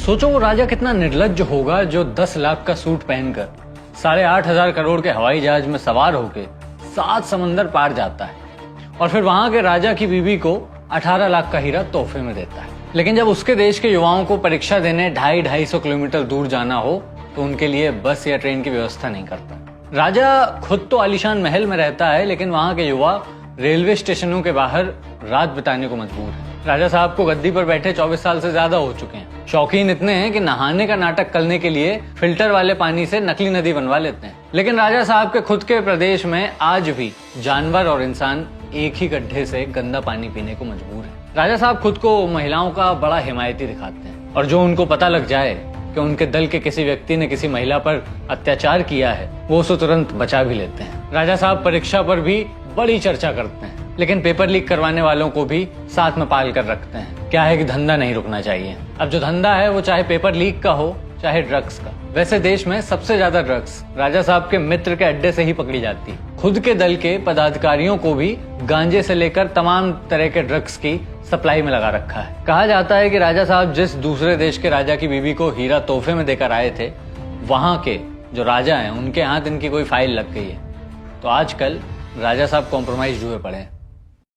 सोचो वो राजा कितना निर्लज्ज होगा जो 10 लाख का सूट पहनकर 8,500 करोड़ के हवाई जहाज में सवार होकर 7 समंदर पार जाता है और फिर वहां के राजा की बीवी को 18 लाख का हीरा तोहफे में देता है। लेकिन जब उसके देश के युवाओं को परीक्षा देने 250-250 किलोमीटर दूर जाना हो तो उनके लिए बस या ट्रेन की व्यवस्था नहीं करता। राजा खुद तो आलीशान महल में रहता है, लेकिन वहां के युवा रेलवे स्टेशनों के बाहर रात बिताने को मजबूर है। राजा साहब को गद्दी पर बैठे 24 साल से ज्यादा हो चुके हैं। शौकीन इतने हैं कि नहाने का नाटक करने के लिए फिल्टर वाले पानी से नकली नदी बनवा लेते हैं। लेकिन राजा साहब के खुद के प्रदेश में आज भी जानवर और इंसान एक ही गड्ढे से गंदा पानी पीने को मजबूर है। राजा साहब खुद को महिलाओं का बड़ा हिमायती दिखाते हैं और जो उनको पता लग जाए कि उनके दल के किसी व्यक्ति ने किसी महिला पर अत्याचार किया है वो उसे तुरंत बचा भी लेते हैं। राजा साहब परीक्षा पर भी बड़ी चर्चा करते हैं, लेकिन पेपर लीक करवाने वालों को भी साथ में पाल कर रखते हैं। क्या है कि धंधा नहीं रुकना चाहिए। अब जो धंधा है वो चाहे पेपर लीक का हो चाहे ड्रग्स का। वैसे देश में सबसे ज्यादा ड्रग्स राजा साहब के मित्र के अड्डे से ही पकड़ी जाती है। खुद के दल के पदाधिकारियों को भी गांजे से लेकर तमाम तरह के ड्रग्स की सप्लाई में लगा रखा है। कहा जाता है कि राजा साहब जिस दूसरे देश के राजा की बीवी को हीरा तोहफे में देकर आए थे, वहां के जो राजा हैं उनके हाथ इनकी कोई फाइल लग गई है। तो आजकल राजा साहब कॉम्प्रोमाइज हुए पड़े हैं।